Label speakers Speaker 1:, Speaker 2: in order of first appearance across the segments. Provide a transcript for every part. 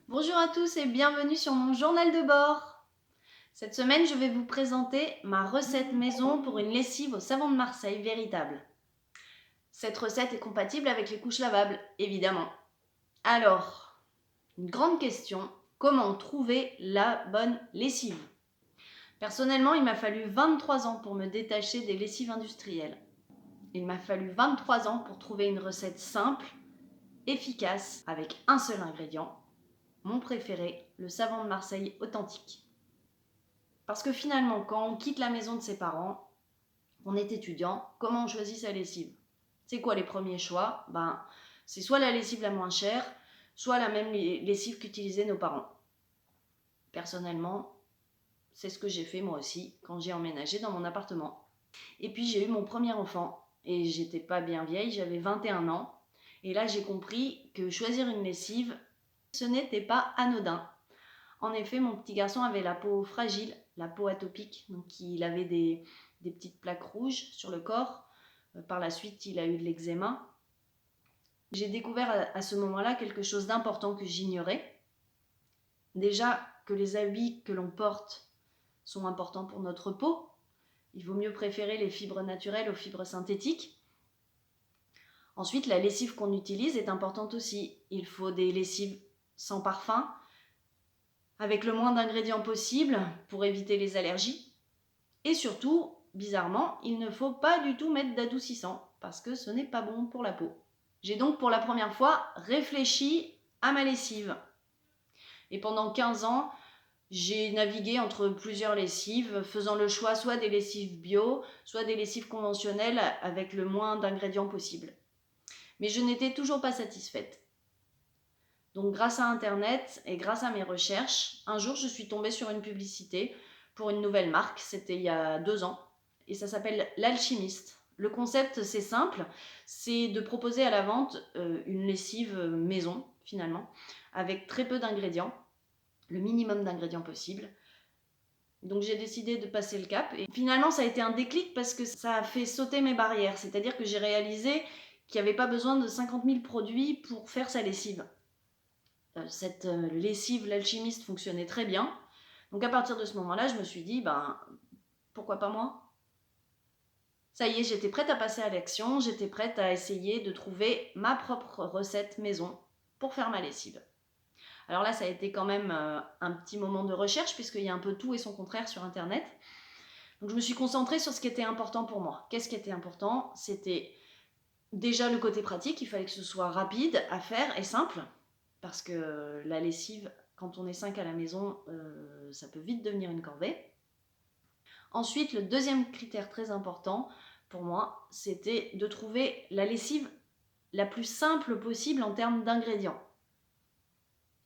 Speaker 1: Bonjour à tous et bienvenue sur mon journal de bord. Cette semaine, je vais vous présenter ma recette maison pour une lessive au savon de Marseille véritable. Cette recette est compatible avec les couches lavables, évidemment. Alors, une grande question, comment trouver la bonne lessive? Personnellement, il m'a fallu 23 ans pour me détacher des lessives industrielles. Il m'a fallu 23 ans pour trouver une recette simple, efficace, avec un seul ingrédient. Mon préféré, le savon de Marseille authentique. Parce que finalement, quand on quitte la maison de ses parents, on est étudiant, comment on choisit sa lessive? C'est quoi les premiers choix? C'est soit la lessive la moins chère, soit la même lessive qu'utilisaient nos parents. Personnellement, c'est ce que j'ai fait moi aussi quand j'ai emménagé dans mon appartement. Et puis j'ai eu mon premier enfant et j'étais pas bien vieille, j'avais 21 ans. Et là j'ai compris que choisir une lessive, ce n'était pas anodin. En effet, mon petit garçon avait la peau fragile, la peau atopique, donc il avait des petites plaques rouges sur le corps. Par la suite, il a eu de l'eczéma. J'ai découvert à ce moment-là quelque chose d'important que j'ignorais. Déjà que les habits que l'on porte sont importants pour notre peau. Il vaut mieux préférer les fibres naturelles aux fibres synthétiques. Ensuite, la lessive qu'on utilise est importante aussi. Il faut des lessives sans parfum, avec le moins d'ingrédients possible pour éviter les allergies. Et surtout, bizarrement, il ne faut pas du tout mettre d'adoucissant parce que ce n'est pas bon pour la peau. J'ai donc pour la première fois réfléchi à ma lessive. Et pendant 15 ans, j'ai navigué entre plusieurs lessives, faisant le choix soit des lessives bio, soit des lessives conventionnelles avec le moins d'ingrédients possible. Mais je n'étais toujours pas satisfaite. Donc grâce à Internet et grâce à mes recherches, un jour je suis tombée sur une publicité pour une nouvelle marque, c'était il y a 2 ans, et ça s'appelle L'Alchimiste. Le concept c'est simple, c'est de proposer à la vente une lessive maison finalement, avec très peu d'ingrédients, le minimum d'ingrédients possible. Donc j'ai décidé de passer le cap et finalement ça a été un déclic parce que ça a fait sauter mes barrières, c'est-à-dire que j'ai réalisé qu'il n'y avait pas besoin de 50 000 produits pour faire sa lessive. Cette lessive, l'Alchimiste, fonctionnait très bien. Donc à partir de ce moment-là, je me suis dit, pourquoi pas moi? Ça y est, j'étais prête à passer à l'action, j'étais prête à essayer de trouver ma propre recette maison pour faire ma lessive. Alors là, ça a été quand même un petit moment de recherche, puisqu'il y a un peu tout et son contraire sur Internet. Donc je me suis concentrée sur ce qui était important pour moi. Qu'est-ce qui était important? C'était déjà le côté pratique, il fallait que ce soit rapide à faire et simple. Parce que la lessive, quand on est 5 à la maison, ça peut vite devenir une corvée. Ensuite, le deuxième critère très important pour moi, c'était de trouver la lessive la plus simple possible en termes d'ingrédients.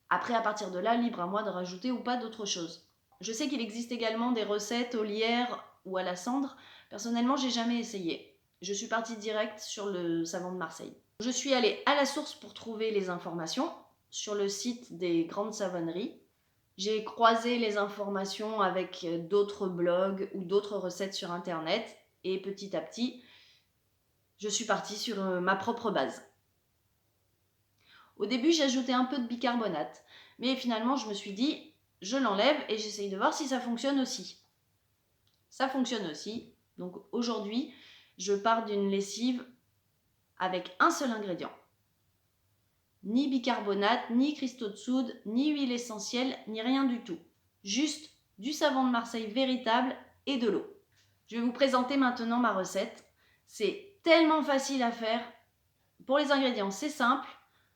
Speaker 1: Après, à partir de là, libre à moi de rajouter ou pas d'autres choses. Je sais qu'il existe également des recettes au lierre ou à la cendre. Personnellement, j'ai jamais essayé. Je suis partie direct sur le savon de Marseille. Je suis allée à la source pour trouver les informations sur le site des grandes savonneries. J'ai croisé les informations avec d'autres blogs ou d'autres recettes sur Internet et petit à petit, je suis partie sur ma propre base. Au début, j'ajoutais un peu de bicarbonate, mais finalement, je me suis dit, je l'enlève et j'essaye de voir si ça fonctionne aussi. Ça fonctionne aussi, donc aujourd'hui, je pars d'une lessive avec un seul ingrédient. Ni bicarbonate, ni cristaux de soude, ni huile essentielle, ni rien du tout. Juste du savon de Marseille véritable et de l'eau. Je vais vous présenter maintenant ma recette. C'est tellement facile à faire. Pour les ingrédients, c'est simple.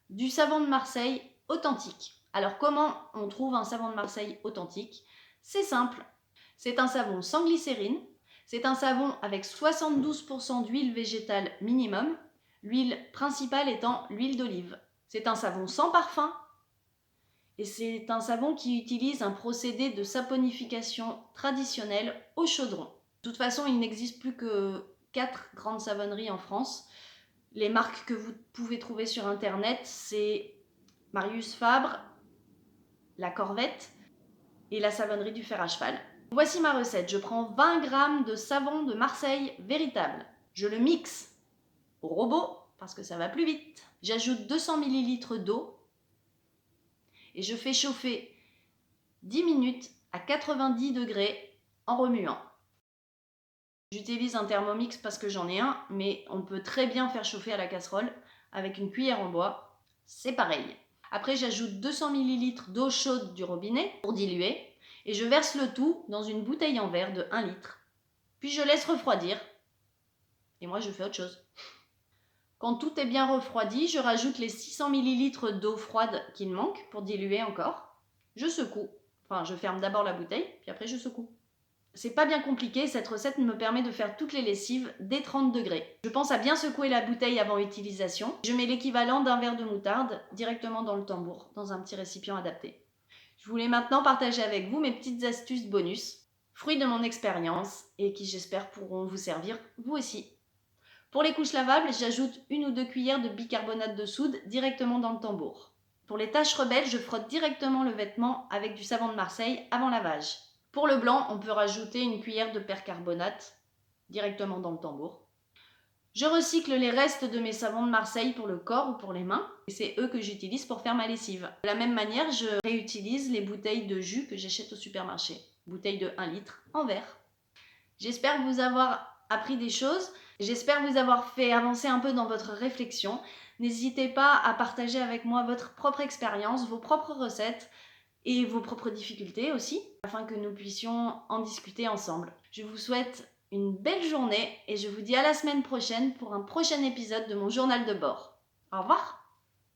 Speaker 1: Du savon de Marseille authentique. Alors comment on trouve un savon de Marseille authentique? C'est simple. C'est un savon sans glycérine. C'est un savon avec 72% d'huile végétale minimum. L'huile principale étant l'huile d'olive. C'est un savon sans parfum et c'est un savon qui utilise un procédé de saponification traditionnel au chaudron. De toute façon, il n'existe plus que 4 grandes savonneries en France. Les marques que vous pouvez trouver sur Internet, c'est Marius Fabre, La Corvette et la savonnerie du Fer à Cheval. Voici ma recette. Je prends 20 g de savon de Marseille véritable. Je le mixe au robot parce que ça va plus vite. J'ajoute 200 ml d'eau. et je fais chauffer 10 minutes à 90 degrés en remuant. J'utilise un Thermomix parce que j'en ai un, mais on peut très bien faire chauffer à la casserole avec une cuillère en bois, c'est pareil. Après, j'ajoute 200 ml d'eau chaude du robinet pour diluer et je verse le tout dans une bouteille en verre de 1 litre. Puis je laisse refroidir et moi je fais autre chose. Quand tout est bien refroidi, je rajoute les 600 ml d'eau froide qu'il manque pour diluer encore. Je secoue, enfin je ferme d'abord la bouteille, puis après je secoue. C'est pas bien compliqué, cette recette me permet de faire toutes les lessives dès 30 degrés. Je pense à bien secouer la bouteille avant utilisation. Je mets l'équivalent d'un verre de moutarde directement dans le tambour, dans un petit récipient adapté. Je voulais maintenant partager avec vous mes petites astuces bonus, fruits de mon expérience et qui j'espère pourront vous servir vous aussi. Pour les couches lavables, j'ajoute 1 ou 2 cuillères de bicarbonate de soude directement dans le tambour. Pour les taches rebelles, je frotte directement le vêtement avec du savon de Marseille avant lavage. Pour le blanc, on peut rajouter 1 cuillère de percarbonate directement dans le tambour. Je recycle les restes de mes savons de Marseille pour le corps ou pour les mains, et c'est eux que j'utilise pour faire ma lessive. De la même manière, je réutilise les bouteilles de jus que j'achète au supermarché, bouteilles de 1 litre en verre. J'espère vous avoir appris des choses, j'espère vous avoir fait avancer un peu dans votre réflexion. N'hésitez pas à partager avec moi votre propre expérience, vos propres recettes et vos propres difficultés aussi, afin que nous puissions en discuter ensemble. Je vous souhaite une belle journée et je vous dis à la semaine prochaine pour un prochain épisode de mon journal de bord. Au revoir!